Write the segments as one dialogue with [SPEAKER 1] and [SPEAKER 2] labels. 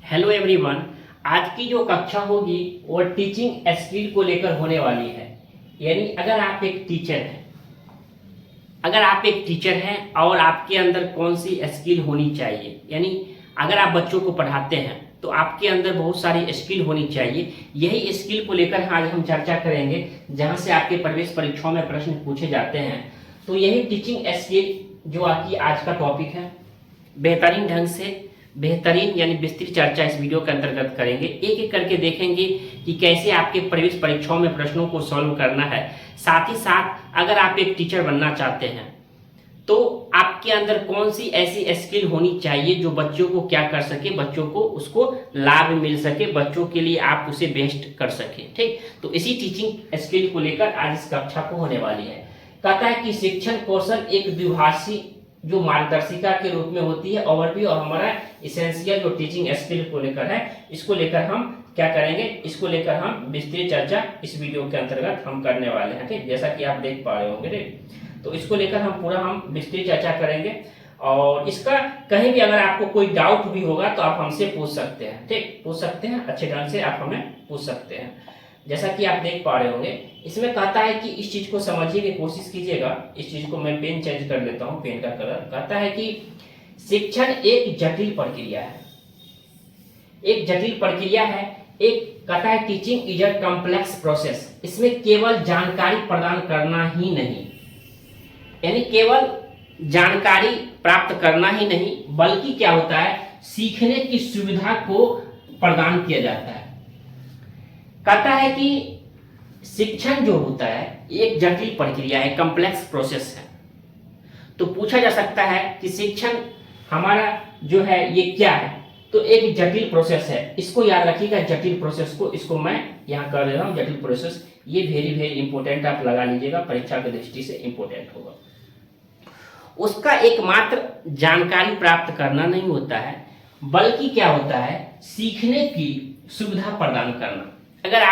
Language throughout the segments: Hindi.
[SPEAKER 1] Hello everyone. आज की जो कक्षा होगी वो टीचिंग स्किल को लेकर होने वाली है। यानी अगर आप एक टीचर हैं और आपके अंदर कौन सी स्किल होनी चाहिए, यानी अगर आप बच्चों को पढ़ाते हैं तो आपके अंदर बहुत सारी स्किल होनी चाहिए। यही स्किल को लेकर आज हम चर्चा करेंगे, जहां से आपके प्रवेश परीक्षाओं में प्रश्न पूछे जाते हैं। तो यही टीचिंग स्किल जो आपकी आज का टॉपिक है, बेहतरीन ढंग से बेहतरीन यानी विस्तृत चर्चा इस वीडियो के अंतर्गत करेंगे। एक एक करके देखेंगे कि कैसे आपके प्रवेश परीक्षाओं में प्रश्नों को सॉल्व करना है। साथ ही साथ अगर आप एक टीचर बनना चाहते हैं तो आपके अंदर कौन सी ऐसी स्किल होनी चाहिए जो बच्चों को क्या कर सके, बच्चों को उसको लाभ मिल सके, बच्चों के लिए आप उसे बेस्ट कर सके। ठीक, तो इसी टीचिंग स्किल को लेकर आज इस कक्षा को होने वाली है। कहता है कि शिक्षण कौशल एक द्विभाषी जो मार्गदर्शिका के रूप में होती है ओवरव्यू, और हमारा इसेंशियल जो टीचिंग स्किल को लेकर है, इसको लेकर हम क्या करेंगे, इसको लेकर हम विस्तृत चर्चा इस वीडियो के अंतर्गत हम करने वाले हैं। ठीक, जैसा कि आप देख पा रहे होंगे। ठीक, तो इसको लेकर हम विस्तृत चर्चा करेंगे और इसका कहीं भी अगर आपको कोई डाउट भी होगा तो आप हमसे पूछ सकते हैं। ठीक, पूछ सकते हैं, अच्छे ढंग से आप हमें पूछ सकते हैं। जैसा कि आप देख पा रहे होंगे, इसमें कहता है कि इस चीज को समझने की कोशिश कीजिएगा। इस चीज को मैं पेन चेंज कर लेता हूं, पेन का कलर। कहता है कि शिक्षण एक जटिल प्रक्रिया है, एक जटिल प्रक्रिया है। एक कहता है teaching is a complex process. इसमें केवल जानकारी प्रदान करना ही नहीं, यानी केवल जानकारी प्राप्त करना ही नहीं, बल्कि क्या होता है, सीखने की सुविधा को प्रदान किया जाता है। कहता है कि शिक्षण जो होता है एक जटिल प्रक्रिया है, कॉम्प्लेक्स प्रोसेस है। तो पूछा जा सकता है कि शिक्षण हमारा जो है ये क्या है, तो एक जटिल प्रोसेस है। इसको याद रखिएगा, जटिल प्रोसेस को, इसको मैं यहाँ कर दे रहा हूँ, जटिल प्रोसेस। ये वेरी वेरी इंपॉर्टेंट आप लगा लीजिएगा, परीक्षा की दृष्टि से इंपॉर्टेंट होगा। उसका एकमात्र जानकारी प्राप्त करना नहीं होता है, बल्कि क्या होता है, सीखने की सुविधा प्रदान करना। अगर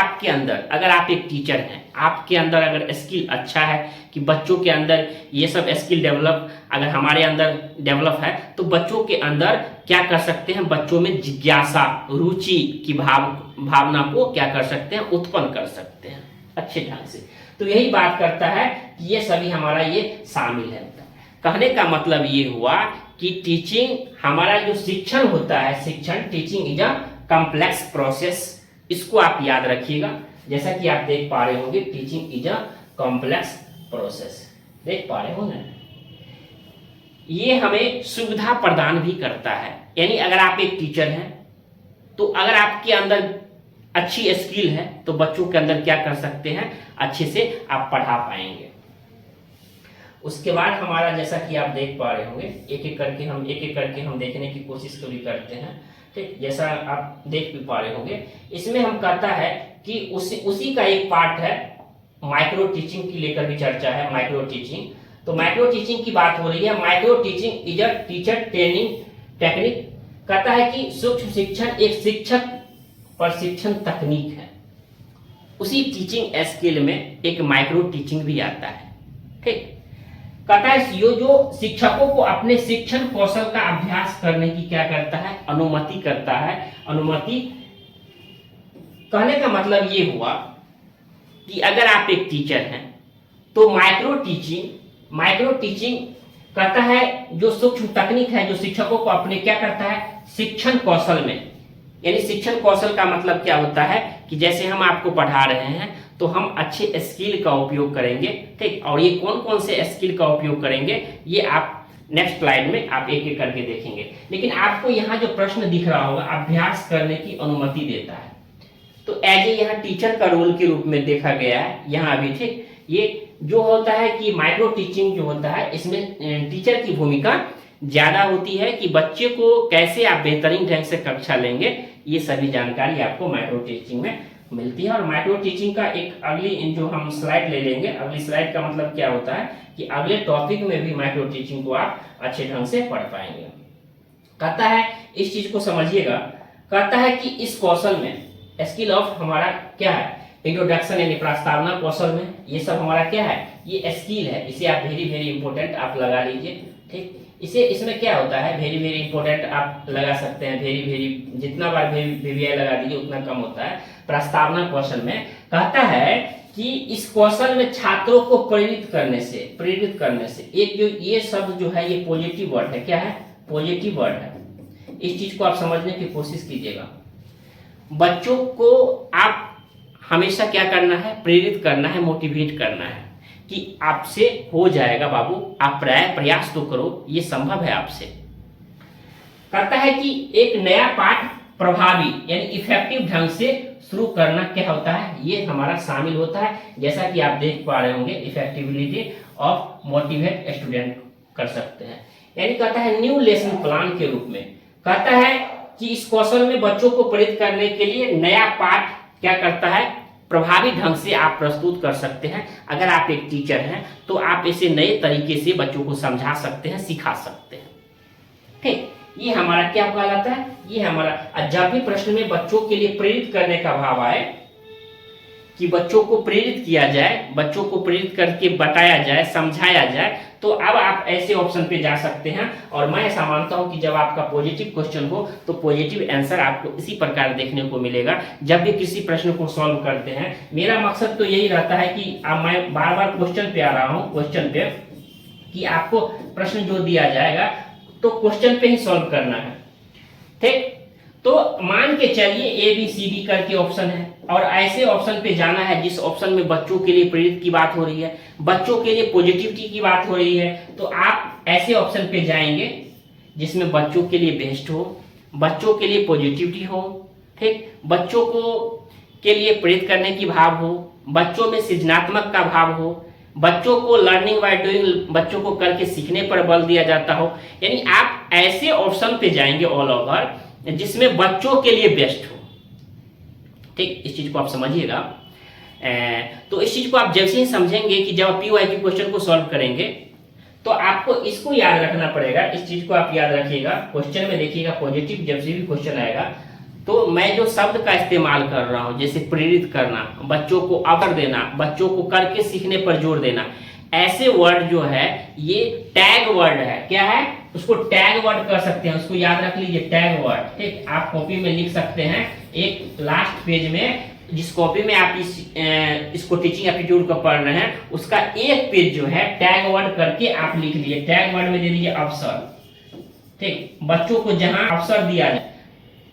[SPEAKER 1] आप एक टीचर हैं, आपके अंदर अगर स्किल अच्छा है कि बच्चों के अंदर ये सब स्किल डेवलप, अगर हमारे अंदर डेवलप है तो बच्चों के अंदर क्या कर सकते हैं, बच्चों में जिज्ञासा, रुचि की भावना को क्या कर सकते हैं, उत्पन्न कर सकते हैं अच्छे ढंग से। तो यही बात करता है कि ये सभी हमारा ये शामिल है। कहने का मतलब ये हुआ कि टीचिंग हमारा जो शिक्षण होता है, शिक्षण teaching is a complex process. इसको आप याद रखिएगा। जैसा कि आप देख पा रहे होंगे, teaching is a complex process, देख पा रहे होंगे। ये हमें सुविधा प्रदान भी करता है। यानी अगर आप एक टीचर हैं तो अगर आपके अंदर अच्छी स्किल है तो बच्चों के अंदर क्या कर सकते हैं, अच्छे से आप पढ़ा पाएंगे। उसके बाद हमारा, जैसा कि आप देख पा रहे होंगे, एक एक करके हम देखने की कोशिश तो भी करते हैं। ठीक, जैसा आप देख भी पा रहे होंगे, इसमें हम कहता है कि उसी का एक पार्ट है, माइक्रो टीचिंग की लेकर भी चर्चा है। माइक्रो टीचिंग, तो माइक्रो टीचिंग की बात हो रही है। Micro teaching is a teacher training technique. कहता है कि सूक्ष्म शिक्षण एक शिक्षक प्रशिक्षण तकनीक है। उसी टीचिंग स्किल में एक माइक्रो टीचिंग भी आता है। ठीक, कहता है ये जो शिक्षकों को अपने शिक्षण कौशल का अभ्यास करने की क्या करता है, अनुमति करता है। अनुमति कहने का मतलब ये हुआ कि अगर आप एक टीचर हैं तो माइक्रो टीचिंग कहता है जो सूक्ष्म तकनीक है, जो शिक्षकों को अपने क्या करता है, शिक्षण कौशल में। यानी शिक्षण कौशल का मतलब क्या होता है कि जैसे हम आपको पढ़ा रहे हैं तो हम अच्छे स्किल का उपयोग करेंगे। ठीक, और ये कौन कौन से स्किल का उपयोग करेंगे ये आप नेक्स्ट स्लाइड में आप एक एक करके देखेंगे। लेकिन आपको यहाँ जो प्रश्न दिख रहा होगा, अभ्यास करने की अनुमति देता है। तो एज ए यहाँ टीचर का रोल के रूप में देखा गया है यहाँ अभी। ठीक, ये जो होता है कि माइक्रो टीचिंग जो होता है, इसमें टीचर की भूमिका ज्यादा होती है कि बच्चे को कैसे आप बेहतरीन ढंग से कक्षा लेंगे, ये सभी जानकारी आपको माइक्रो टीचिंग में मिलती है। और माइक्रो टीचिंग का एक अगली जो हम स्लाइड ले लेंगे, अगली स्लाइड का मतलब क्या होता है कि अगले टॉपिक में भी माइक्रो टीचिंग को आप अच्छे ढंग से पढ़ पाएंगे। कहता है इस चीज को समझिएगा। कहता है कि इस कौशल में स्किल ऑफ हमारा क्या है, इंट्रोडक्शन यानी प्रस्तावना कौशल में, ये सब हमारा क्या है, ये स्किल है। इसे आप वेरी वेरी इंपॉर्टेंट आप लगा लीजिए। ठीक, इसे इसमें क्या होता है, वेरी वेरी इंपॉर्टेंट आप लगा सकते हैं, वेरी वेरी, जितना बार VVI लगा दीजिए उतना कम होता है। प्रस्तावना क्वेश्चन में कहता है कि इस क्वेश्चन में छात्रों को प्रेरित करने से एक जो ये शब्द जो है ये पॉजिटिव वर्ड है, क्या है, पॉजिटिव वर्ड है। इस चीज को आप समझने की कोशिश कीजिएगा। बच्चों को आप हमेशा क्या करना है, प्रेरित करना है, मोटिवेट करना है कि आपसे हो जाएगा बाबू, आप प्रयास तो करो, ये संभव है आपसे। कहता है कि एक नया पाठ प्रभावी यानी इफेक्टिव ढंग से शुरू करना क्या होता है, ये हमारा शामिल होता है। जैसा कि आप देख पा रहे होंगे, इफेक्टिविटी ऑफ मोटिवेट स्टूडेंट कर सकते हैं। यानी कहता है न्यू लेसन प्लान के रूप में कहता है कि इस क्वेश्चन में बच्चों को प्रेरित करने के लिए नया पाठ क्या करता है, प्रभावी ढंग से आप प्रस्तुत कर सकते हैं। अगर आप एक टीचर हैं तो आप इसे नए तरीके से बच्चों को समझा सकते हैं, सिखा सकते हैं। ठीक, ये हमारा क्या कहलाता है, ये हमारा। जब भी प्रश्न में बच्चों के लिए प्रेरित करने का भाव आए कि बच्चों को प्रेरित किया जाए, बच्चों को प्रेरित करके बताया जाए, समझाया जाए, तो अब आप ऐसे ऑप्शन पे जा सकते हैं। और मैं ऐसा मानता हूं कि जब आपका पॉजिटिव क्वेश्चन हो तो पॉजिटिव आंसर आपको इसी प्रकार देखने को मिलेगा। जब भी किसी प्रश्न को सॉल्व करते हैं, मेरा मकसद तो यही रहता है कि अब मैं बार बार क्वेश्चन पे आ रहा हूं, क्वेश्चन पे, कि आपको प्रश्न जो दिया जाएगा तो क्वेश्चन पे ही सॉल्व करना है। ठीक, तो मान के चलिए ABCD करके ऑप्शन है और ऐसे ऑप्शन पे जाना है जिस ऑप्शन में बच्चों के लिए प्रेरित की बात हो रही है, बच्चों के लिए पॉजिटिविटी की बात हो रही है, तो आप ऐसे ऑप्शन पे जाएंगे जिसमें बच्चों के लिए बेस्ट हो, बच्चों के लिए पॉजिटिविटी हो, ठीक, बच्चों को के लिए प्रेरित करने की भाव हो, बच्चों में सृजनात्मक का भाव हो, बच्चों को लर्निंग बाय डूइंग, बच्चों को करके सीखने पर बल दिया जाता हो। यानी आप ऐसे ऑप्शन पे जाएंगे ऑल ओवर जिसमें बच्चों के लिए बेस्ट हो। ठीक, इस चीज को आप समझिएगा। तो इस चीज को आप जैसे ही समझेंगे कि जब PYQ क्वेश्चन को सॉल्व करेंगे तो आपको इसको याद रखना पड़ेगा। इस चीज को आप याद रखिएगा, क्वेश्चन में देखिएगा पॉजिटिव जब से भी क्वेश्चन आएगा तो मैं जो शब्द का इस्तेमाल कर रहा हूं, जैसे प्रेरित करना, बच्चों को अवसर देना, बच्चों को करके सीखने पर जोर देना, ऐसे वर्ड जो है ये टैग वर्ड है। क्या है, उसको टैग वर्ड कर सकते हैं, उसको याद रख लीजिए, टैग वर्ड। ठीक, आप कॉपी में लिख सकते हैं, एक लास्ट पेज में जिस कॉपी में आप इसको टीचिंग एप्टीट्यूड का पढ़ रहे हैं उसका एक पेज जो है टैग वर्ड करके आप लिख लीजिए। टैग वर्ड में दे दीजिए अवसर। ठीक, बच्चों को जहां अवसर दिया जाए,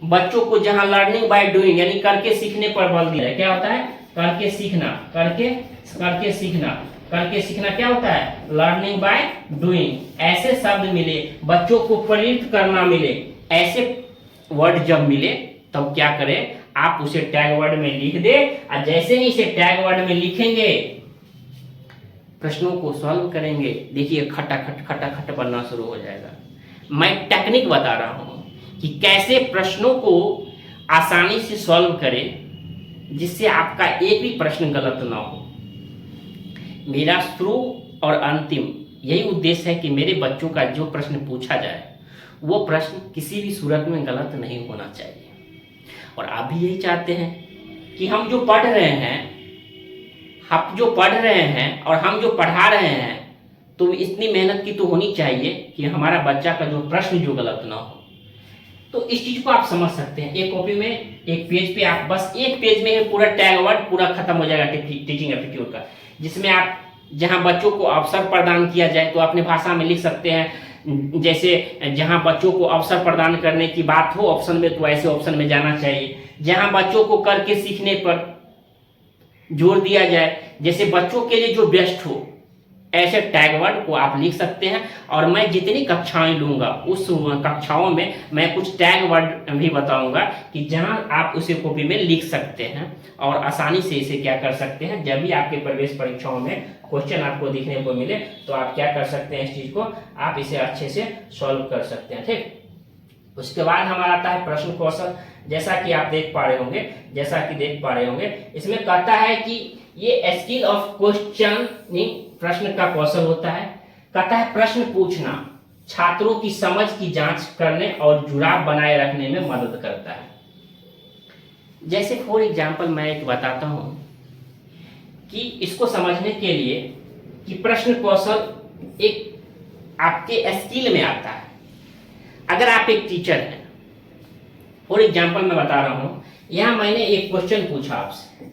[SPEAKER 1] बच्चों को जहां लर्निंग बाय डूइंग यानी करके सीखने पर बल दिया है, क्या होता है, करके सीखना, करके सीखना, करके सीखना क्या होता है, लर्निंग बाय डूइंग। ऐसे शब्द मिले, बच्चों को प्रेरित करना मिले, ऐसे वर्ड जब मिले तब क्या करें, आप उसे टैग वर्ड में लिख दे और जैसे ही इसे टैग वर्ड में लिखेंगे प्रश्नों को सॉल्व करेंगे, देखिए खटाखट बनना शुरू हो जाएगा। मैं टेक्निक बता रहा हूं कि कैसे प्रश्नों को आसानी से सॉल्व करें जिससे आपका एक भी प्रश्न गलत ना हो। मेरा शुरू और अंतिम यही उद्देश्य है कि मेरे बच्चों का जो प्रश्न पूछा जाए वो प्रश्न किसी भी सूरत में गलत नहीं होना चाहिए। और आप भी यही चाहते हैं कि हम जो पढ़ रहे हैं और हम जो पढ़ा रहे हैं तो इतनी मेहनत की तो होनी चाहिए कि हमारा बच्चा का जो प्रश्न जो गलत ना हो। तो इस चीज को आप समझ सकते हैं। एक कॉपी में एक पेज पे आप बस एक पेज में पूरा टैग वर्ड पूरा खत्म हो जाएगा टीचिंग एप्टीट्यूड का, जिसमें आप जहां बच्चों को अवसर प्रदान किया जाए तो अपनी भाषा में लिख सकते हैं। जैसे जहां बच्चों को अवसर प्रदान करने की बात हो ऑप्शन में तो ऐसे ऑप्शन में जाना चाहिए। जहां बच्चों को करके सीखने पर जोर दिया जाए, जैसे बच्चों के लिए जो बेस्ट हो, ऐसे टैग वर्ड को आप लिख सकते हैं। और मैं जितनी कक्षाएं लूंगा उस कक्षाओं में मैं कुछ टैग वर्ड भी बताऊंगा कि जहां आप उसे कॉपी में लिख सकते हैं और आसानी से इसे क्या कर सकते हैं। जब भी आपके प्रवेश परीक्षाओं में क्वेश्चन आपको दिखने को मिले तो आप क्या कर सकते हैं, इस चीज को आप इसे अच्छे से सॉल्व कर सकते हैं। ठीक, उसके बाद हमारा आता है प्रश्न कौशल। जैसा कि आप देख पा रहे होंगे, इसमें कहता है कि ये स्किल ऑफ क्वेश्चनिंग प्रश्न का कौशल होता है। कहता है प्रश्न पूछना छात्रों की समझ की जांच करने और जुड़ाव बनाए रखने में मदद करता है। जैसे फॉर एग्जांपल मैं एक बताता हूं कि इसको समझने के लिए कि प्रश्न कौशल एक आपके स्किल में आता है। अगर आप एक टीचर हैं, फॉर एग्जाम्पल मैं बता रहा हूं, यहां मैंने एक क्वेश्चन पूछा आपसे,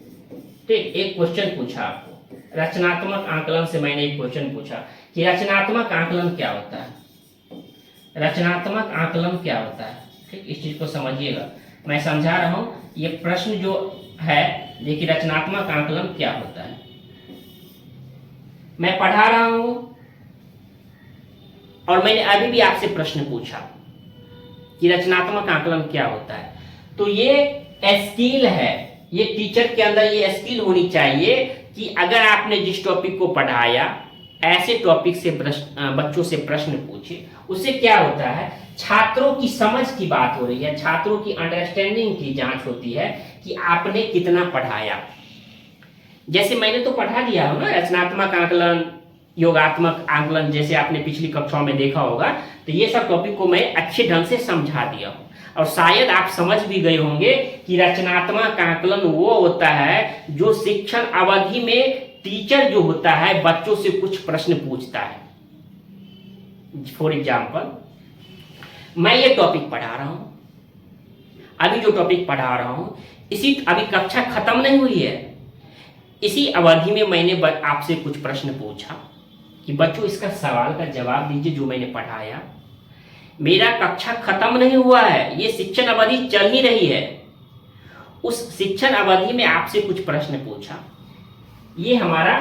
[SPEAKER 1] ठीक, एक क्वेश्चन पूछा आपको, रचनात्मक आकलन से मैंने एक क्वेश्चन पूछा कि रचनात्मक आकलन क्या होता है, रचनात्मक आकलन क्या होता है। ठीक, इस चीज को समझिएगा, मैं समझा रहा हूं। ये प्रश्न जो है, देखिए रचनात्मक आकलन क्या होता है, मैं पढ़ा रहा हूं और मैंने अभी भी आपसे प्रश्न पूछा कि रचनात्मक आकलन क्या होता है। तो ये स्किल है, ये टीचर के अंदर ये स्किल होनी चाहिए कि अगर आपने जिस टॉपिक को पढ़ाया, ऐसे टॉपिक से बच्चों से प्रश्न पूछे, उससे क्या होता है, छात्रों की समझ की बात हो रही है, छात्रों की अंडरस्टैंडिंग की जांच होती है कि आपने कितना पढ़ाया। जैसे मैंने तो पढ़ा दिया हूं ना, रचनात्मक आकलन, योगात्मक आकलन, जैसे आपने पिछली कक्षाओं में देखा होगा, तो ये सब टॉपिक को मैं अच्छे ढंग से समझा दिया हूं। और शायद आप समझ भी गए होंगे कि रचनात्मक आकलन वो होता है जो शिक्षण अवधि में टीचर जो होता है बच्चों से कुछ प्रश्न पूछता है। फॉर एग्जाम्पल, मैं ये टॉपिक पढ़ा रहा हूं, अभी जो टॉपिक पढ़ा रहा हूं, इसी अभी कक्षा खत्म नहीं हुई है, इसी अवधि में मैंने आपसे कुछ प्रश्न पूछा कि बच्चों इसका सवाल का जवाब दीजिए जो मैंने पढ़ाया। मेरा कक्षा खत्म नहीं हुआ है, ये शिक्षण अवधि चल ही रही है। उस शिक्षण अवधि में आपसे कुछ प्रश्न पूछा, ये हमारा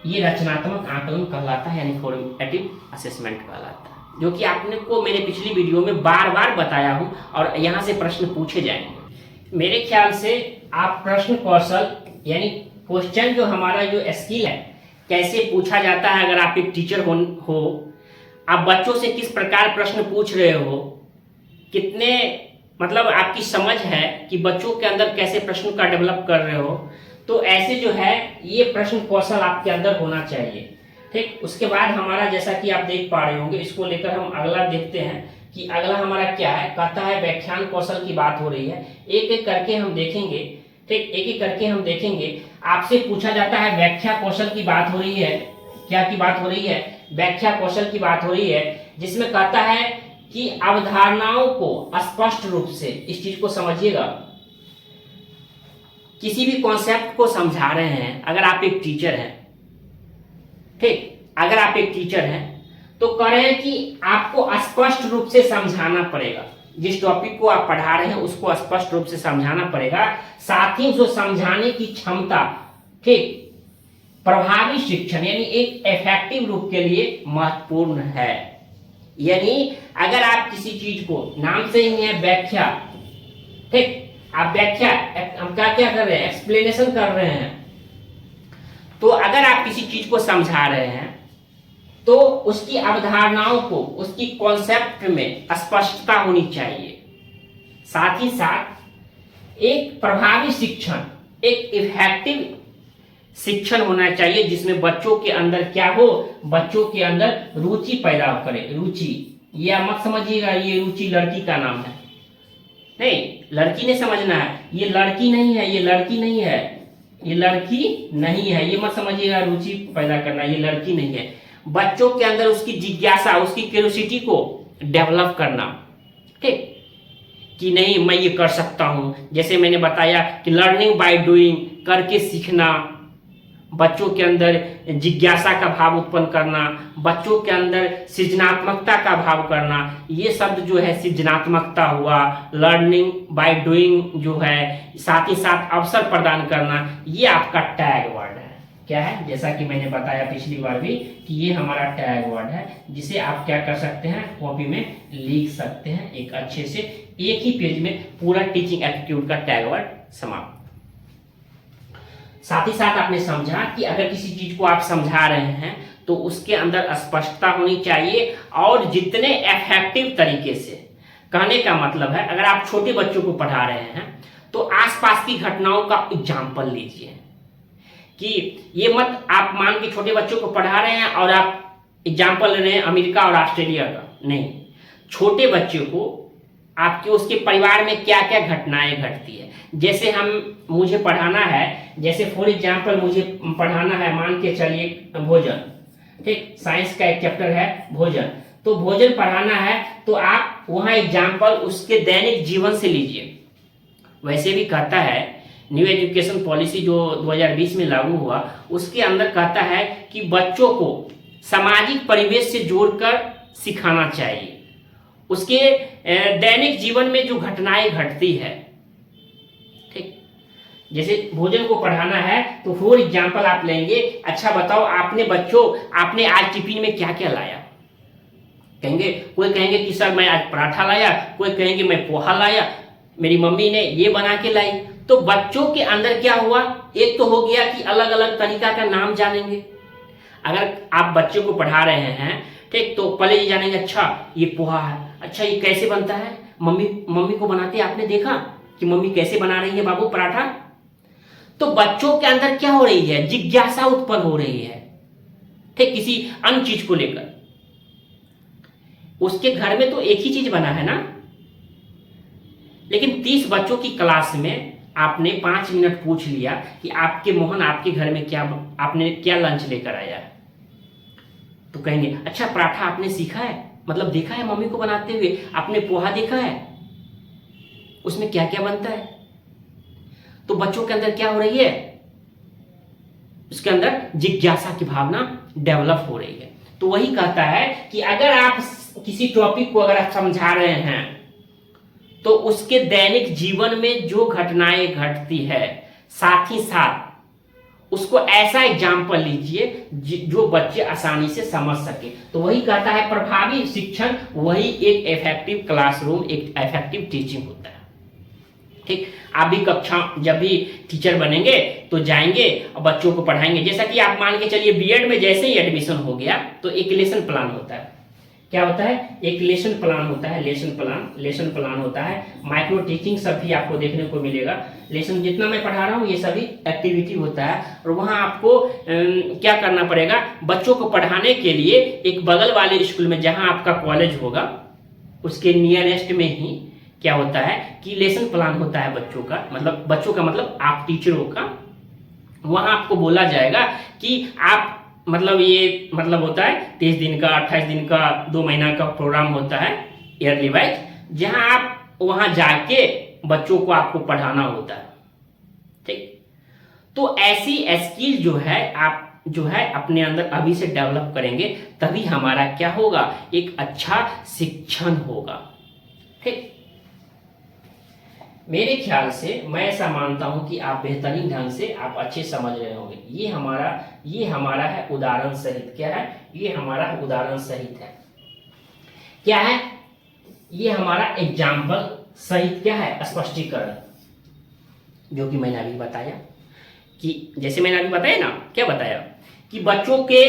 [SPEAKER 1] ये रचनात्मक आकलन कहलाता है, यानी फॉर्मेटिव असेसमेंट कहलाता है, जो कि आपने को मैंने पिछली वीडियो में बार बार बताया हूं और यहां से प्रश्न पूछे जाएंगे। मेरे ख्याल से आप प्रश्न कौशल यानी क्वेश्चन जो हमारा जो स्किल है, कैसे पूछा जाता है, अगर आप एक टीचर हो, आप बच्चों से किस प्रकार प्रश्न पूछ रहे हो, कितने मतलब आपकी समझ है कि बच्चों के अंदर कैसे प्रश्न का डेवलप कर रहे हो, तो ऐसे जो है ये प्रश्न कौशल आपके अंदर होना चाहिए। ठीक, उसके बाद हमारा जैसा कि आप देख पा रहे होंगे, इसको लेकर हम अगला देखते हैं कि अगला हमारा क्या है, कहता है व्याख्यान कौशल की बात हो रही है। एक एक करके हम देखेंगे, ठीक, एक एक करके हम देखेंगे। आपसे पूछा जाता है व्याख्या कौशल की बात हो रही है, क्या की बात हो रही है, व्याख्या कौशल की बात हो रही है, जिसमें कहता है कि अवधारणाओं को स्पष्ट रूप से, इस चीज को समझिएगा, किसी भी कॉन्सेप्ट को समझा रहे हैं, अगर आप एक टीचर हैं, ठीक, अगर आप एक टीचर हैं तो कह रहे हैं कि आपको स्पष्ट रूप से समझाना पड़ेगा, जिस टॉपिक को आप पढ़ा रहे हैं उसको स्पष्ट रूप से समझाना पड़ेगा, साथ ही उसको समझाने की क्षमता, ठीक, प्रभावी शिक्षण यानी एक इफेक्टिव रूप के लिए महत्वपूर्ण है। यानी अगर आप किसी चीज को, नाम से ही है व्याख्या, ठीक, आप व्याख्या, हम क्या क्या कर रहे हैं, एक्सप्लेनेशन कर रहे हैं, तो अगर आप किसी चीज को समझा रहे हैं तो उसकी अवधारणाओं को, उसकी कॉन्सेप्ट में स्पष्टता होनी चाहिए, साथ ही साथ एक प्रभावी शिक्षण, एक इफेक्टिव शिक्षण होना चाहिए जिसमें बच्चों के अंदर क्या हो, बच्चों के अंदर रुचि पैदा करे। रुचि, ये मत समझिएगा ये रुचि लड़की का नाम है, नहीं, लड़की ने समझना है, ये लड़की नहीं है, ये लड़की नहीं है, ये लड़की नहीं है, ये मत समझिएगा रुचि पैदा करना, ये लड़की नहीं है। बच्चों के अंदर उसकी जिज्ञासा, उसकी क्यूरियोसिटी को डेवलप करना, ठीक, कि नहीं मैं ये कर सकता हूं। जैसे मैंने बताया कि लर्निंग बाय डूइंग, करके सीखना, बच्चों के अंदर जिज्ञासा का भाव उत्पन्न करना, बच्चों के अंदर सृजनात्मकता का भाव करना, ये शब्द जो है सृजनात्मकता हुआ, लर्निंग बाय डूइंग जो है, साथ ही साथ अवसर प्रदान करना, ये आपका टैग वर्ड है। क्या है, जैसा कि मैंने बताया पिछली बार भी कि ये हमारा टैग वर्ड है, जिसे आप क्या कर सकते हैं, कॉपी में लिख सकते हैं एक अच्छे से, एक ही पेज में पूरा टीचिंग एप्टीट्यूड का टैग वर्ड समाप्त। साथ ही साथ आपने समझा कि अगर किसी चीज को आप समझा रहे हैं तो उसके अंदर स्पष्टता होनी चाहिए, और जितने इफेक्टिव तरीके से, कहने का मतलब है अगर आप छोटे बच्चों को पढ़ा रहे हैं तो आसपास की घटनाओं का एग्जाम्पल लीजिए, कि ये मत आप मान के छोटे बच्चों को पढ़ा रहे हैं और आप एग्जाम्पल ले रहे हैं अमेरिका और ऑस्ट्रेलिया का, नहीं, छोटे बच्चे को आपके उसके परिवार में क्या क्या घटनाएं घटती है। जैसे मुझे पढ़ाना है, जैसे फॉर एग्जाम्पल मुझे पढ़ाना है, मान के चलिए भोजन, ठीक, साइंस का एक चैप्टर है भोजन, तो भोजन पढ़ाना है तो आप वहां एग्जाम्पल उसके दैनिक जीवन से लीजिए। वैसे भी कहता है न्यू एजुकेशन पॉलिसी जो 2020 में लागू हुआ, उसके अंदर कहता है कि बच्चों को सामाजिक परिवेश से जोड़कर सिखाना चाहिए, उसके दैनिक जीवन में जो घटनाएं घटती है। ठीक, जैसे भोजन को पढ़ाना है तो फॉर एग्जाम्पल आप लेंगे, अच्छा बताओ आपने बच्चों आपने आज टिफिन में क्या क्या लाया, कहेंगे, कोई कहेंगे कि सर मैं आज पराठा लाया, कोई कहेंगे मैं पोहा लाया, मेरी मम्मी ने ये बना के लाई। तो बच्चों के अंदर क्या हुआ, एक तो हो गया कि अलग अलग तरीका का नाम जानेंगे। अगर आप बच्चों को पढ़ा रहे हैं, ठीक, तो पहले ये जानेंगे अच्छा ये पोहा है, अच्छा ये कैसे बनता है, मम्मी को बनाते आपने देखा कि मम्मी कैसे बना रही है बाबू पराठा। तो बच्चों के अंदर क्या हो रही है, जिज्ञासा उत्पन्न हो रही है, ठीक, किसी अन्य चीज को लेकर। उसके घर में तो एक ही चीज बना है ना, लेकिन 30 बच्चों की क्लास में आपने 5 मिनट पूछ लिया कि आपके मोहन आपके घर में क्या, आपने क्या लंच लेकर आया, तो कहेंगे अच्छा पराठा आपने सीखा है, मतलब देखा है मम्मी को बनाते हुए, आपने पोहा देखा है, उसमें क्या क्या बनता है। तो बच्चों के अंदर क्या हो रही है, उसके अंदर जिज्ञासा की भावना डेवलप हो रही है। तो वही कहता है कि अगर आप किसी टॉपिक को अगर आप समझा रहे हैं तो उसके दैनिक जीवन में जो घटनाएं घटती है, साथ ही साथ उसको ऐसा एग्जाम्पल लीजिए जो बच्चे आसानी से समझ सके। तो वही कहता है प्रभावी शिक्षण वही एक इफेक्टिव क्लासरूम, एक इफेक्टिव टीचिंग होता है। ठीक, आप भी कक्षा जब भी टीचर बनेंगे तो जाएंगे और बच्चों को पढ़ाएंगे। जैसा कि आप मान के चलिए बीएड में जैसे ही एडमिशन हो गया तो एक लेसन प्लान होता है। क्या होता है, एक लेसन प्लान होता है, लेसन प्लान होता है। माइक्रो टीचिंग सब भी आपको देखने को मिलेगा। लेसन जितना मैं पढ़ा रहा हूँ ये सभी एक्टिविटी होता है, और वहाँ आपको क्या करना पड़ेगा, बच्चों को पढ़ाने के लिए एक बगल वाले स्कूल में जहाँ आपका कॉलेज होगा उसके नियरेस्ट में ही क्या होता है कि लेसन प्लान होता है बच्चों का, मतलब आप टीचरों का। वहाँ आपको बोला जाएगा कि आप मतलब ये मतलब होता है 30 दिन का, 28 दिन का, 2 महीना का प्रोग्राम होता है ईयरली वाइज, जहां आप वहां जाके बच्चों को आपको पढ़ाना होता है। ठीक, तो ऐसी स्किल जो है आप जो है अपने अंदर अभी से डेवलप करेंगे, तभी हमारा क्या होगा, एक अच्छा शिक्षण होगा। ठीक, मेरे ख्याल से मैं ऐसा मानता हूं कि आप बेहतरीन ढंग से आप अच्छे समझ रहे होंगे। ये हमारा है उदाहरण सहित, क्या है, ये हमारा उदाहरण सहित है, क्या है, ये हमारा एग्जाम्पल सहित क्या है, स्पष्टीकरण, जो कि मैंने अभी बताया कि जैसे मैंने अभी बताया ना, क्या बताया कि बच्चों के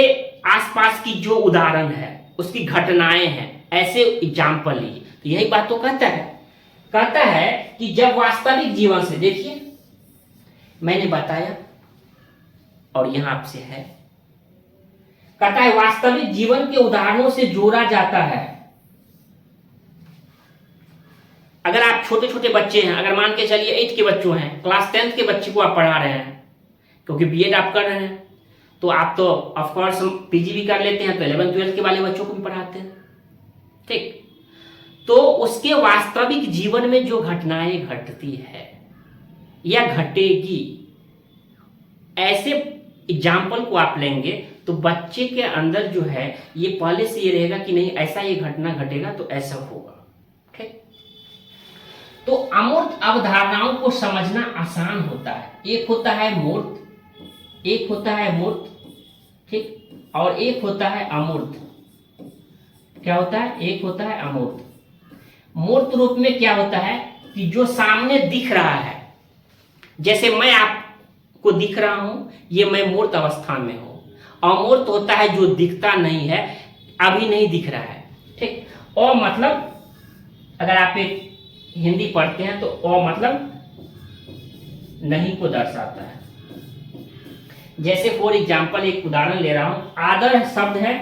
[SPEAKER 1] आसपास की जो उदाहरण है, उसकी घटनाएं हैं, ऐसे एग्जाम्पल लीजिए। तो यही बात तो कहता है कि जब वास्तविक जीवन से, देखिए मैंने बताया और यहां आपसे है, कहता है वास्तविक जीवन के उदाहरणों से जोड़ा जाता है। अगर आप छोटे छोटे बच्चे हैं, अगर मान के चलिए 8 के बच्चों हैं, क्लास 10th के बच्चे को आप पढ़ा रहे हैं, क्योंकि बीएड आप कर रहे हैं, तो आप तो ऑफकोर्स पीजी भी कर लेते हैं, तो 11th 12th के वाले बच्चों को भी पढ़ाते हैं। ठीक, तो उसके वास्तविक जीवन में जो घटनाएं घटती है या घटेगी, ऐसे एग्जाम्पल को आप लेंगे तो बच्चे के अंदर जो है ये पहले से ये रहेगा कि नहीं ऐसा ये घटना घटेगा तो ऐसा होगा। ठीक, तो अमूर्त अवधारणाओं को समझना आसान होता है। एक होता है मूर्त, एक होता है मूर्त, ठीक, और एक होता है अमूर्त। क्या होता है, एक होता है अमूर्त। मूर्त रूप में क्या होता है कि जो सामने दिख रहा है, जैसे मैं आपको दिख रहा हूं, ये मैं मूर्त अवस्था में हूं। अमूर्त होता है जो दिखता नहीं है, अभी नहीं दिख रहा है। ठीक, और मतलब अगर आप एक हिंदी पढ़ते हैं तो और मतलब नहीं को दर्शाता है। जैसे फॉर एग्जाम्पल एक उदाहरण ले रहा हूं, आदर शब्द है,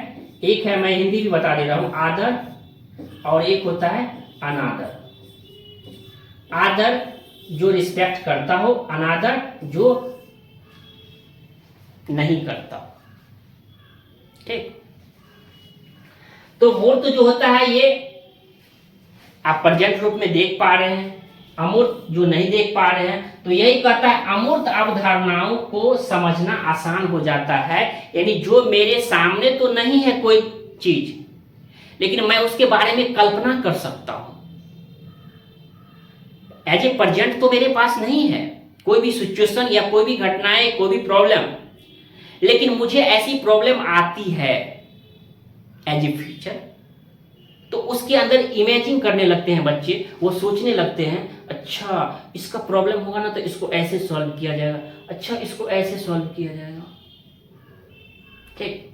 [SPEAKER 1] एक है, मैं हिंदी भी बता दे रहा हूं, आदर, और एक होता है अनादर। आदर जो रिस्पेक्ट करता हो, अनादर जो नहीं करता। ठीक। तो मूर्त जो होता है ये आप प्रेजेंट रूप में देख पा रहे हैं, अमूर्त जो नहीं देख पा रहे हैं। तो यही कहता है अमूर्त अवधारणाओं को समझना आसान हो जाता है, यानी जो मेरे सामने तो नहीं है कोई चीज, लेकिन मैं उसके बारे में कल्पना कर सकता हूं। एज ए प्रेजेंट तो मेरे पास नहीं है कोई भी सिचुएशन या कोई भी घटनाएं, कोई भी प्रॉब्लम, लेकिन मुझे ऐसी प्रॉब्लम आती है एज ए फ्यूचर, तो उसके अंदर इमेजिन करने लगते हैं बच्चे, वो सोचने लगते हैं अच्छा इसका प्रॉब्लम होगा ना तो इसको ऐसे सॉल्व किया जाएगा, अच्छा इसको ऐसे सॉल्व किया जाएगा। ठीक।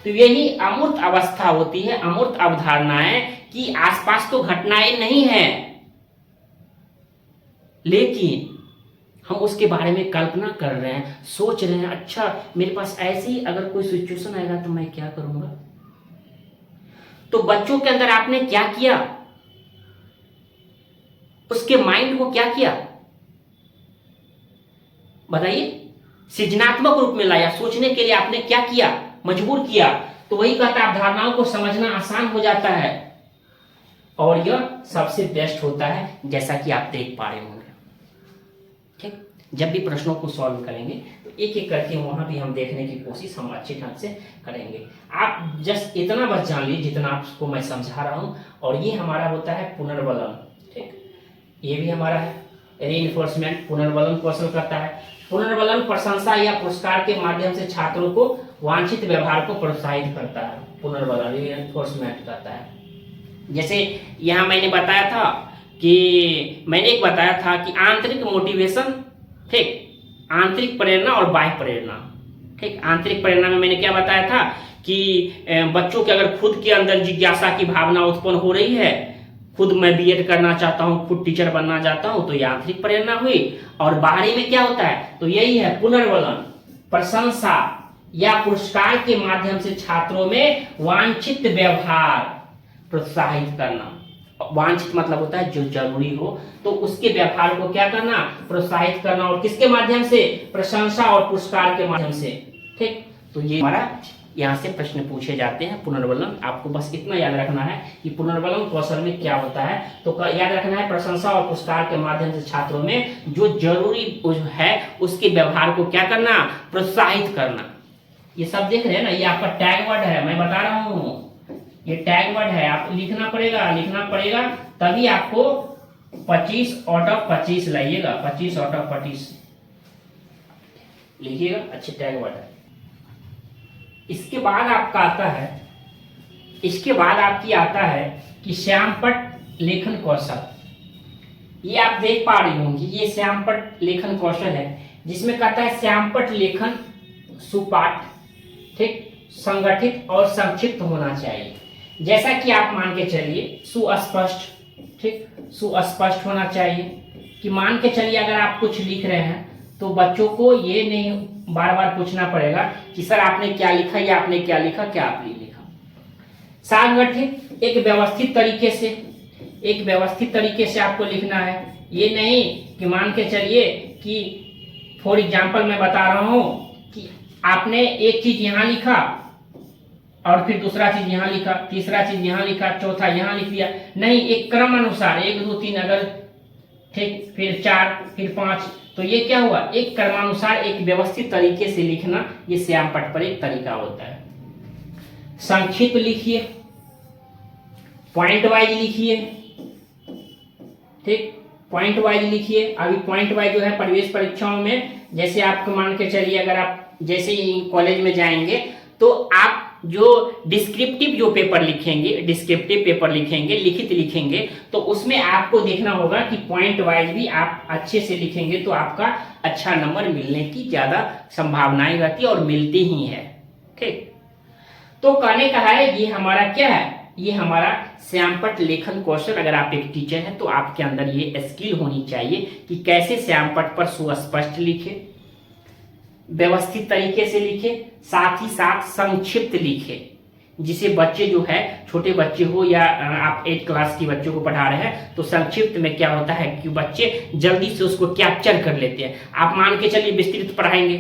[SPEAKER 1] तो यही अमूर्त अवस्था होती है, अमूर्त अवधारणाएं कि आसपास तो घटनाएं नहीं है, लेकिन हम उसके बारे में कल्पना कर रहे हैं, सोच रहे हैं अच्छा मेरे पास ऐसे ही अगर कोई सिचुएशन आएगा तो मैं क्या करूंगा। तो बच्चों के अंदर आपने क्या किया, उसके माइंड को क्या किया बताइए, सृजनात्मक रूप में लाया, सोचने के लिए आपने क्या किया, मजबूर किया। तो वही कहता है अवधारणाओं को समझना आसान हो जाता है और यह सबसे बेस्ट होता है, जैसा कि आप देख पा रहे होंगे। ठीक। जब भी प्रश्नों को सॉल्व करेंगे तो एक एक करके वहां भी हम देखने की कोशिश हम अच्छे ढंग से करेंगे। आप जस्ट इतना बस जान लीजिए जितना आपको मैं समझा रहा हूं। और ये हमारा होता है पुनर्बलन। ठीक। ये भी हमारा है रीइंफोर्समेंट, पुनर्बलन कौशल करता है। पुनर्बलन प्रशंसा या पुरस्कार के माध्यम से छात्रों को वांछित व्यवहार को प्रोत्साहित करता है, पुनर्बलन रीइंफोर्समेंट करता है। जैसे यहाँ मैंने बताया था कि आंतरिक मोटिवेशन, ठीक, आंतरिक प्रेरणा और बाह्य प्रेरणा। ठीक। आंतरिक प्रेरणा में मैंने क्या बताया था कि बच्चों के अगर खुद के अंदर जिज्ञासा की भावना उत्पन्न हो रही है, खुद मैं बीएड करना चाहता हूँ, खुद टीचर बनना चाहता हूँ, तो ये आंतरिक प्रेरणा हुई। और बाहरी में क्या होता है, तो यही है पुनर्बलन, प्रशंसा या पुरस्कार के माध्यम से छात्रों में वांछित व्यवहार प्रोत्साहित करना। वांछित मतलब होता है जो जरूरी हो, तो उसके व्यवहार को क्या करना, प्रोत्साहित करना। और किसके माध्यम से, प्रशंसा और पुरस्कार के माध्यम से। ठीक। तो ये हमारा यहाँ से प्रश्न पूछे जाते हैं पुनर्बलन। आपको बस इतना याद रखना है कि पुनर्बलन कौशल में क्या होता है। तो याद रखना है प्रशंसा और पुरस्कार के माध्यम से छात्रों में जो जरूरी है उसके व्यवहार को क्या करना, प्रोत्साहित करना। ये सब देख रहे हैं ना, ये आपका टैग वर्ड है, मैं बता रहा हूँ, ये टैग वर्ड है, आपको लिखना पड़ेगा तभी आपको 25 आउट ऑफ 25 लाइएगा, 25 आउट ऑफ 25 लिखिएगा, अच्छे टैग वर्ड है। इसके बाद आपका आता है, इसके बाद आपकी आता है कि श्यामपट्ट लेखन कौशल। ये आप देख पा रही होंगी, ये श्यामपट्ट लेखन कौशल है, जिसमें कहता है श्यामपट्ट लेखन सुपाठ, ठीक, संगठित और संक्षिप्त होना चाहिए। जैसा कि आप मान के चलिए सुस्पष्ट, ठीक, सुस्पष्ट होना चाहिए। कि मान के चलिए अगर आप कुछ लिख रहे हैं तो बच्चों को ये नहीं बार बार पूछना पड़ेगा कि सर आपने क्या लिखा या आपने क्या लिखा, क्या आपने लिखा। संगठित, एक व्यवस्थित तरीके से आपको लिखना है। ये नहीं कि मान के चलिए कि फॉर एग्जाम्पल मैं बता रहा हूं कि आपने एक चीज यहाँ लिखा और फिर दूसरा चीज यहाँ लिखा, तीसरा चीज यहाँ लिखा, चौथा यहाँ लिख दिया। नहीं, एक क्रम अनुसार 1 2 3 अगर, ठीक, फिर 4 फिर 5, तो ये क्या हुआ, एक क्रमानुसार एक व्यवस्थित तरीके से लिखना, ये श्यामपट्ट पर एक तरीका होता है। संक्षिप्त लिखिए, पॉइंट वाइज लिखिए, ठीक, पॉइंट वाइज लिखिए। अभी पॉइंट वाइज जो है प्रवेश परीक्षाओं में, जैसे आपको मान के चलिए अगर आप जैसे ही कॉलेज में जाएंगे तो आप जो डिस्क्रिप्टिव जो पेपर लिखेंगे, लिखित लिखेंगे, तो उसमें आपको देखना होगा कि पॉइंट वाइज भी आप अच्छे से लिखेंगे तो आपका अच्छा नंबर मिलने की ज्यादा संभावनाएं रहती है और मिलती ही है। ठीक। तो कहने का है ये हमारा क्या है, ये हमारा श्यामपट्ट लेखन कौशल। अगर आप एक टीचर हैं तो आपके अंदर ये स्किल होनी चाहिए कि कैसे श्यामपट्ट पर सुस्पष्ट लिखे, व्यवस्थित तरीके से लिखे, साथ ही साथ संक्षिप्त लिखे, जिसे बच्चे जो है, छोटे बच्चे हो या आप 8 क्लास की बच्चों को पढ़ा रहे हैं, तो संक्षिप्त में क्या होता है कि बच्चे जल्दी से उसको कैप्चर कर लेते हैं। आप मान के चलिए विस्तृत पढ़ाएंगे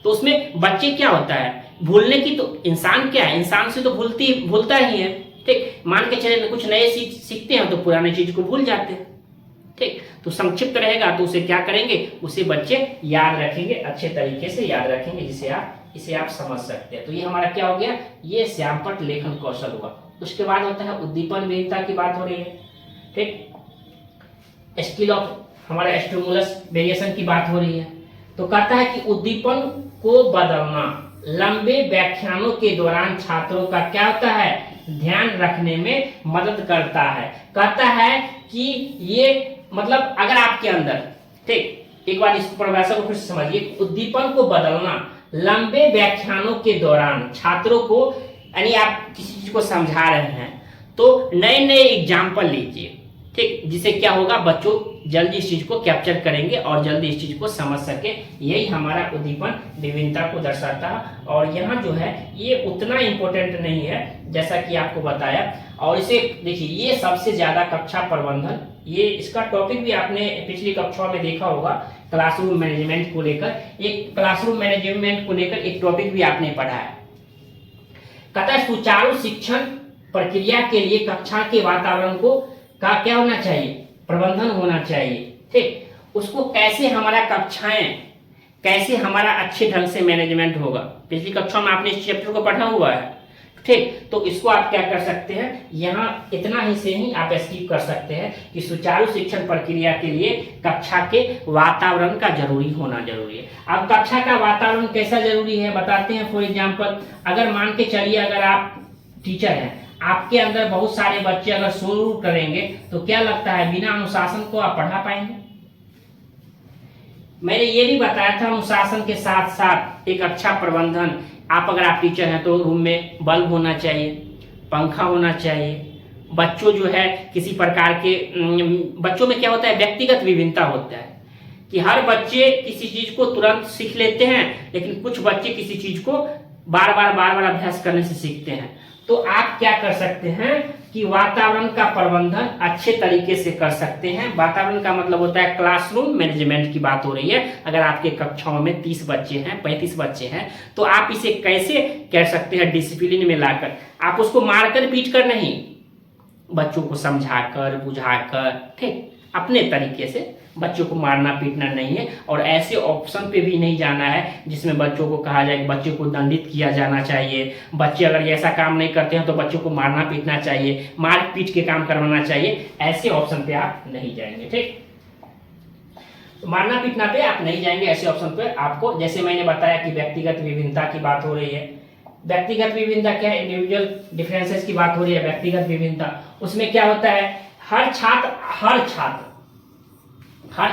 [SPEAKER 1] तो उसमें बच्चे क्या होता है भूलने की तो इंसान क्या है, इंसान से तो भूलता ही है। ठीक, मान के चले कुछ नए सीखते हैं तो पुरानी चीज को भूल जाते हैं। ठीक, तो संक्षिप्त रहेगा तो उसे क्या करेंगे, उसे बच्चे याद रखेंगे, अच्छे तरीके से याद रखेंगे, इसे आप समझ सकते हैं। तो ये हमारा क्या हो गया, ये श्यामपट्ट लेखन कौशल हुआ। उसके बाद होता है उद्दीपन विविधता की बात हो रही है। ठीक, स्किल ऑफ हमारा स्टिमुलस वेरिएशन की बात हो रही है। तो कहता है कि उद्दीपन को बदलना लंबे व्याख्यानों के दौरान छात्रों का क्या होता है, ध्यान रखने में मदद करता है। कहता है कि ये मतलब अगर आपके अंदर, ठीक, एक बार इस परिभाषा को फिर से समझिए, उद्दीपन को बदलना लंबे व्याख्यानों के दौरान छात्रों को, यानी आप किसी चीज को समझा रहे हैं तो नए नए एग्जाम्पल लीजिए। ठीक, जिससे क्या होगा, बच्चों जल्दी इस चीज को कैप्चर करेंगे और जल्दी इस चीज को समझ सके। यही हमारा उद्दीपन विभिन्नता को दर्शाता है। और यहाँ जो है ये उतना इंपॉर्टेंट नहीं है जैसा कि आपको बताया। और इसे देखिए, ये सबसे ज्यादा कक्षा प्रबंधन, ये इसका टॉपिक भी आपने पिछली कक्षाओं में देखा होगा, क्लासरूम मैनेजमेंट को लेकर। एक क्लासरूम मैनेजमेंट को लेकर एक टॉपिक भी आपने पढ़ा है। कहता है सुचारू शिक्षण प्रक्रिया के लिए कक्षा के वातावरण को का क्या होना चाहिए, प्रबंधन होना चाहिए। ठीक, उसको कैसे हमारा कक्षाएं, कैसे हमारा अच्छे ढंग से मैनेजमेंट होगा, पिछली कक्षा में आपने इस चैप्टर को पढ़ा हुआ है। ठीक, तो इसको आप क्या कर सकते हैं, यहाँ इतना ही से ही आप स्किप कर सकते हैं कि सुचारू शिक्षण प्रक्रिया के लिए कक्षा के वातावरण का होना जरूरी है। अब कक्षा का वातावरण कैसा जरूरी है बताते हैं। फॉर एग्जाम्पल, अगर मान के चलिए, अगर आप टीचर हैं, आपके अंदर बहुत सारे बच्चे अगर शुरू करेंगे तो क्या लगता है बिना अनुशासन को आप पढ़ा पाएंगे? मैंने ये भी बताया था, अनुशासन के साथ साथ एक अच्छा प्रबंधन। अगर आप टीचर हैं तो रूम में बल्ब होना चाहिए, पंखा होना चाहिए। बच्चों जो है किसी प्रकार के, बच्चों में क्या होता है, व्यक्तिगत विभिन्नता होता है कि हर बच्चे किसी चीज को तुरंत सीख लेते हैं, लेकिन कुछ बच्चे किसी चीज को बार बार अभ्यास करने से सीखते हैं। तो आप क्या कर सकते हैं कि वातावरण का प्रबंधन अच्छे तरीके से कर सकते हैं। वातावरण का मतलब होता है क्लासरूम मैनेजमेंट की बात हो रही है। अगर आपके कक्षाओं में 30 बच्चे हैं, 35 बच्चे हैं, तो आप इसे कैसे कर सकते हैं, डिसिप्लिन में लाकर। आप उसको मारकर पीट कर नहीं, बच्चों को समझाकर बुझाकर, ठीक, अपने तरीके से। बच्चों को मारना पीटना नहीं है। और ऐसे ऑप्शन पे भी नहीं जाना है जिसमें बच्चों को कहा जाए कि बच्चे को दंडित किया जाना चाहिए, बच्चे अगर ऐसा काम नहीं करते हैं तो बच्चों को मारना पीटना चाहिए, मार पीट के काम करवाना चाहिए। ऐसे ऑप्शन पे आप नहीं जाएंगे। ठीक, तो मारना पीटना पे आप नहीं जाएंगे। ऐसे ऑप्शन पे आपको, जैसे मैंने बताया कि व्यक्तिगत विभिन्नता की बात हो रही है। व्यक्तिगत विभिन्नता क्या है, इंडिविजुअल डिफरेंसेस की बात हो रही है। व्यक्तिगत विभिन्नता, उसमें क्या होता है, हर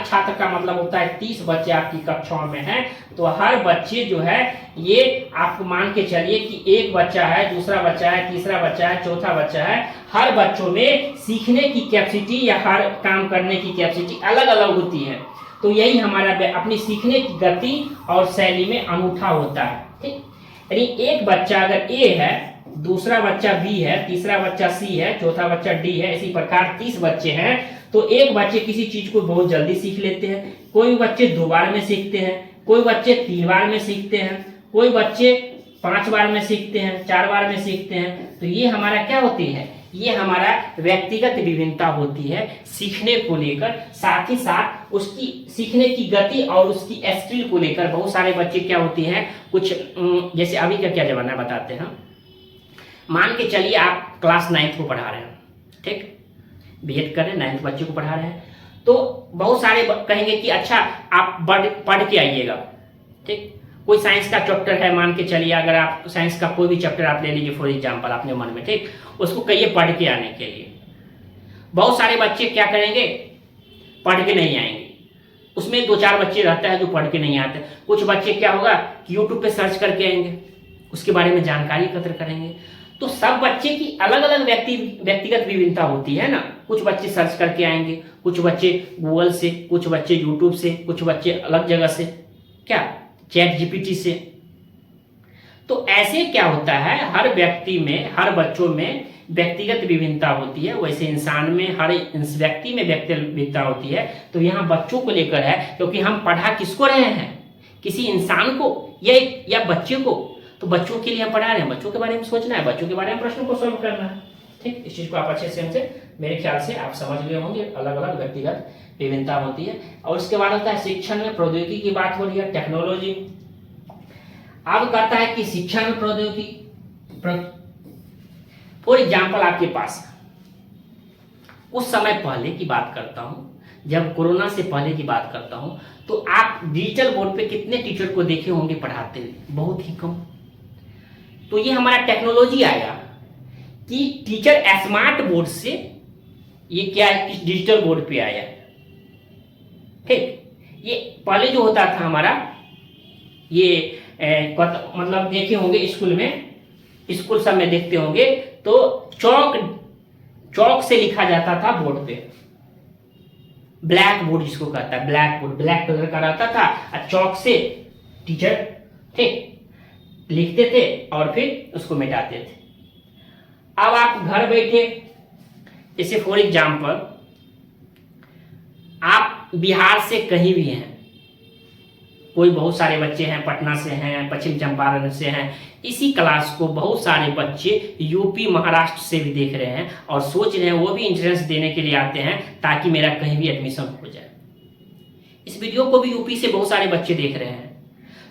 [SPEAKER 1] छात्र का मतलब होता है 30 बच्चे आपकी कक्षाओं में हैं, तो हर बच्चे जो है, ये आप मान के चलिए कि एक बच्चा है, दूसरा बच्चा है, तीसरा बच्चा है, चौथा बच्चा है। हर बच्चों में सीखने की कैपेसिटी या हर काम करने की कैपेसिटी अलग अलग होती है। तो यही हमारा अपनी सीखने की गति और शैली में अनूठा होता है। ठीक, यानी एक बच्चा अगर ए है, दूसरा बच्चा बी है, तीसरा बच्चा सी है, चौथा बच्चा डी है, इसी प्रकार 30 बच्चे हैं, तो एक बच्चे किसी चीज को बहुत जल्दी सीख लेते हैं, कोई बच्चे 2 बार में सीखते हैं, कोई बच्चे 3 बार में सीखते हैं, कोई बच्चे 5 बार में सीखते हैं, 4 बार में सीखते हैं। तो ये हमारा क्या होती है, ये हमारा व्यक्तिगत विभिन्नता होती है सीखने को लेकर। साथ ही साथ उसकी सीखने की गति और उसकी स्किल को लेकर बहुत सारे बच्चे क्या होती हैं, कुछ जैसे अभी का क्या जमाना बताते हैं। मान के चलिए आप क्लास 9th को पढ़ा रहे हैं, ठीक, बीएड कर रहे हैं, 9th बच्चे को पढ़ा रहे हैं, तो बहुत सारे कहेंगे कि अच्छा आप पढ़ के आइएगा। ठीक, कोई साइंस का चैप्टर है, मान के चलिए अगर आप साइंस का कोई भी चैप्टर आप ले लीजिए फॉर एग्जांपल अपने मन में, ठीक, उसको कहिए पढ़ के आने के लिए। बहुत सारे बच्चे क्या करेंगे, पढ़ के नहीं आएंगे। उसमें 2-4 बच्चे रहते हैं जो पढ़ के नहीं आते। कुछ बच्चे क्या होगा कि यूट्यूब पे सर्च करके आएंगे, उसके बारे में जानकारी एकत्र करेंगे। तो सब बच्चे की अलग अलग व्यक्तिगत विभिन्नता होती है ना। कुछ बच्चे सर्च करके आएंगे, कुछ बच्चे गूगल से, कुछ बच्चे यूट्यूब से, कुछ बच्चे अलग जगह से, क्या चैट जीपीटी से। तो ऐसे क्या होता है, हर व्यक्ति में, हर बच्चों में व्यक्तिगत विभिन्नता होती है, वैसे इंसान में, हर व्यक्ति में व्यक्तिगत विभिन्नता होती है। तो यहाँ बच्चों को लेकर है, क्योंकि हम पढ़ा किसको रहे हैं, किसी इंसान को या बच्चे को। तो बच्चों के लिए हम पढ़ा रहे हैं, बच्चों के बारे में सोचना है, बच्चों के बारे में प्रश्नों को सॉल्व करना है। ठीक, इस चीज को आप अच्छे से हमसे मेरे ख्याल से आप समझ गए होंगे, अलग अलग व्यक्तिगत विभिन्नता होती है। और उसके बाद होता है शिक्षण में प्रौद्योगिकी की बात हो रही है, टेक्नोलॉजी। अब कहता है कि शिक्षण में प्रौद्योगिकी, फॉर एग्जाम्पल आपके पास कुछ समय पहले की बात करता हूं, जब कोरोना से पहले की बात करता हूं, तो आप डिजिटल बोर्ड पे कितने टीचर को देखे होंगे पढ़ाते हुए? बहुत ही कम। तो ये हमारा टेक्नोलॉजी आया कि टीचर स्मार्ट बोर्ड से ये क्या है, इस डिजिटल बोर्ड पे आया। ठीक, ये पहले जो होता था हमारा ये मतलब देखे होंगे स्कूल में, स्कूल सब में देखते होंगे, तो चौक से लिखा जाता था बोर्ड पे, ब्लैक बोर्ड जिसको कहता है, ब्लैक बोर्ड, ब्लैक कलर का रहता था और चौक से टीचर ठीक लिखते थे और फिर उसको मिटाते थे। अब आप घर बैठे, जैसे फॉर एग्जाम्पल आप बिहार से कहीं भी हैं, कोई बहुत सारे बच्चे हैं पटना से हैं, पश्चिम चंपारण से हैं, इसी क्लास को बहुत सारे बच्चे यूपी महाराष्ट्र से भी देख रहे हैं और सोच रहे हैं वो भी एंट्रेंस देने के लिए आते हैं ताकि मेरा कहीं भी एडमिशन हो जाए। इस वीडियो को भी यूपी से बहुत सारे बच्चे देख रहे हैं,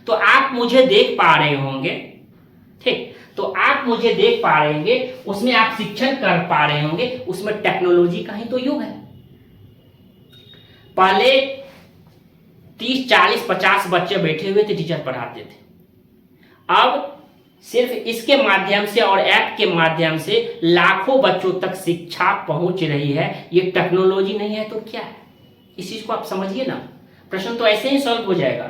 [SPEAKER 1] तो आप मुझे देख पा रहे होंगे। ठीक, तो आप मुझे देख पा रहे होंगे, उसमें आप शिक्षण कर पा रहे होंगे, उसमें टेक्नोलॉजी का ही तो युग है। पहले 30, 40, 50 बच्चे बैठे हुए थे, टीचर पढ़ाते थे। अब सिर्फ इसके माध्यम से और ऐप के माध्यम से लाखों बच्चों तक शिक्षा पहुंच रही है। ये टेक्नोलॉजी नहीं है तो क्या है? इस चीज को आप समझिए ना, प्रश्न तो ऐसे ही सॉल्व हो जाएगा।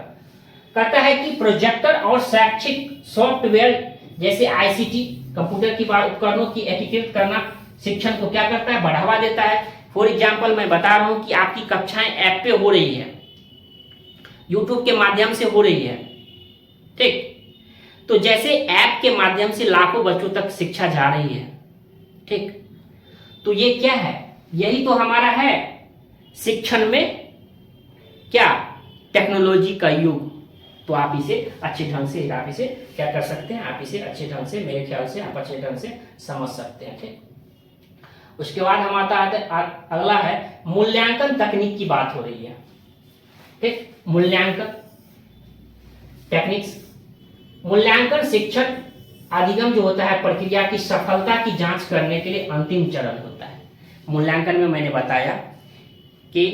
[SPEAKER 1] कहता है कि प्रोजेक्टर और शैक्षिक सॉफ्टवेयर जैसे आईसीटी, कंप्यूटर की उपकरणों की एकीकृत करना शिक्षण को क्या करता है? बढ़ावा देता है। फॉर एग्जाम्पल मैं बता रहा हूं कि आपकी कक्षाएं ऐप पे हो रही है, यूट्यूब के माध्यम से हो रही है। ठीक, तो जैसे ऐप के माध्यम से लाखों बच्चों तक शिक्षा जा रही है। ठीक, तो ये क्या है? यही तो हमारा है शिक्षण में क्या, टेक्नोलॉजी का युग। तो आप इसे अच्छे ढंग से आप इसे क्या कर सकते हैं, आप इसे अच्छे ढंग से, मेरे ख्याल से आप अच्छे ढंग से समझ सकते हैं। ठीक, उसके बाद हम आता है अगला है मूल्यांकन तकनीक की बात हो रही है। ठीक, मूल्यांकन टेक्निक्स। मूल्यांकन शिक्षण अधिगम जो होता है प्रक्रिया की सफलता की जांच करने के लिए अंतिम चरण होता है। मूल्यांकन में मैंने बताया कि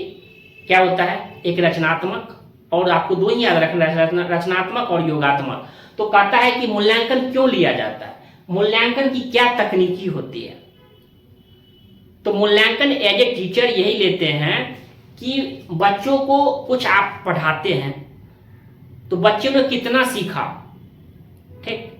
[SPEAKER 1] क्या होता है, एक रचनात्मक, और आपको दो ही याद रखना, रचनात्मक और योगात्मक। तो कहता है कि मूल्यांकन क्यों लिया जाता है, मूल्यांकन की क्या तकनीकी होती है। तो मूल्यांकन एज ए टीचर यही लेते हैं कि बच्चों को कुछ आप पढ़ाते हैं तो बच्चे ने कितना सीखा। ठीक,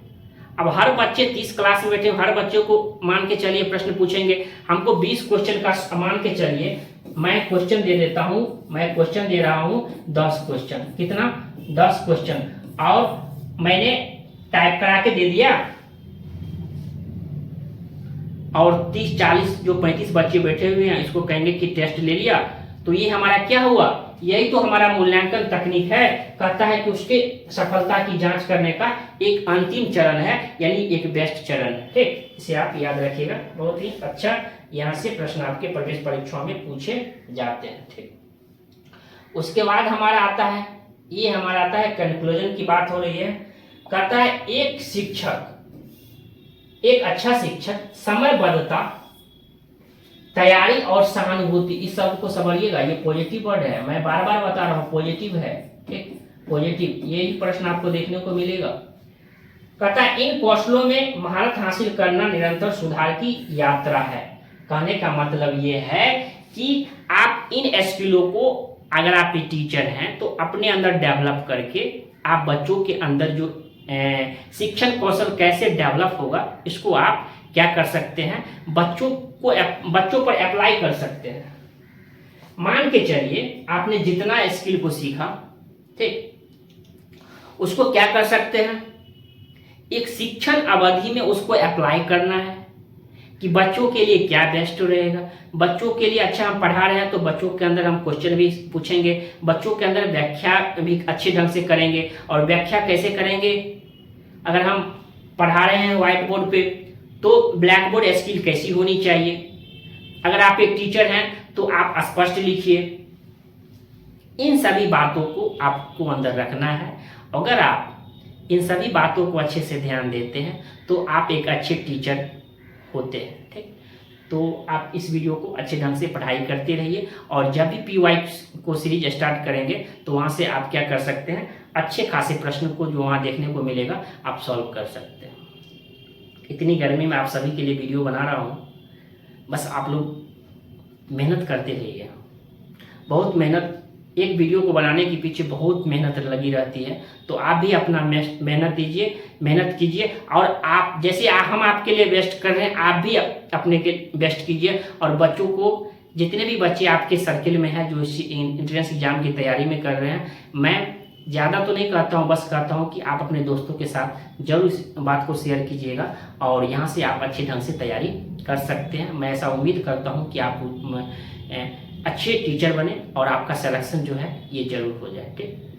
[SPEAKER 1] अब हर बच्चे 30 क्लास में बैठे, हर बच्चे को मान के चलिए प्रश्न पूछेंगे, हमको 20 क्वेश्चन का मान के चलिए मैं क्वेश्चन दे देता हूं, मैं क्वेश्चन दे रहा हूं 10 क्वेश्चन, कितना 10 क्वेश्चन, और मैंने टाइप करा के दे दिया, और 30, 40 जो 35 बच्चे बैठे हुए हैं इसको कहेंगे कि टेस्ट ले लिया। तो ये हमारा क्या हुआ, यही तो हमारा मूल्यांकन तकनीक है। कहता है कि उसके सफलता की जांच करने का एक अंतिम चरण है, यानी एक बेस्ट चरण है। ठीक, इसे आप याद रखिएगा, बहुत ही अच्छा यहाँ से प्रश्न आपके प्रवेश परीक्षाओं में पूछे जाते हैं। ठीक, उसके बाद हमारा आता है, ये हमारा आता है कंक्लूजन की बात हो रही है। कहता है एक शिक्षक, एक अच्छा शिक्षक समयबद्धता, तैयारी और सहानुभूति, इस शब्द को समझिएगा, ये पॉजिटिव वर्ड है, मैं बार बार बता रहा हूं पॉजिटिव है। ठीक, पॉजिटिव, यही प्रश्न आपको देखने को मिलेगा। कहता है इन कौशलों में महारत हासिल करना निरंतर सुधार की यात्रा है। कहने का मतलब ये है कि आप इन स्किलों को, अगर आप टीचर हैं तो अपने अंदर डेवलप करके आप बच्चों के अंदर जो शिक्षण कौशल कैसे डेवलप होगा, इसको आप क्या कर सकते हैं, बच्चों पर अप्लाई कर सकते हैं। मान के चलिए आपने जितना स्किल को सीखा, ठीक, उसको क्या कर सकते हैं, एक शिक्षण अवधि में उसको अप्लाई करना है कि बच्चों के लिए क्या बेस्ट रहेगा। बच्चों के लिए अच्छा हम पढ़ा रहे हैं तो बच्चों के अंदर हम क्वेश्चन भी पूछेंगे, बच्चों के अंदर व्याख्या भी अच्छे ढंग से करेंगे। और व्याख्या कैसे करेंगे, अगर हम पढ़ा रहे हैं व्हाइट बोर्ड पे, तो ब्लैक बोर्ड स्किल कैसी होनी चाहिए। अगर आप एक टीचर हैं तो आप स्पष्ट लिखिए। इन सभी बातों को आपको अंदर रखना है। अगर आप इन सभी बातों को अच्छे से ध्यान देते हैं तो आप एक अच्छे टीचर होते हैं। ठीक, तो आप इस वीडियो को अच्छे ढंग से पढ़ाई करते रहिए, और जब भी PY को सीरीज स्टार्ट करेंगे तो वहाँ से आप क्या कर सकते हैं, अच्छे खासे प्रश्न को जो वहाँ देखने को मिलेगा आप सॉल्व कर सकते हैं। इतनी गर्मी में आप सभी के लिए वीडियो बना रहा हूँ, बस आप लोग मेहनत करते रहिए। बहुत मेहनत, एक वीडियो को बनाने के पीछे बहुत मेहनत लगी रहती है, तो आप भी अपना मेहनत दीजिए, मेहनत कीजिए, और आप जैसे हम आपके लिए बेस्ट कर रहे हैं आप भी अपने के बेस्ट कीजिए। और बच्चों को, जितने भी बच्चे आपके सर्किल में हैं जो एंट्रेंस एग्जाम की तैयारी में कर रहे हैं, मैं ज़्यादा तो नहीं कहता हूँ, बस कहता हूँ कि आप अपने दोस्तों के साथ जरूर इस बात को शेयर कीजिएगा, और यहाँ से आप अच्छे ढंग से तैयारी कर सकते हैं। मैं ऐसा उम्मीद करता हूँ कि आप अच्छे टीचर बने और आपका सिलेक्शन जो है ये जरूर हो जाए। ठीक।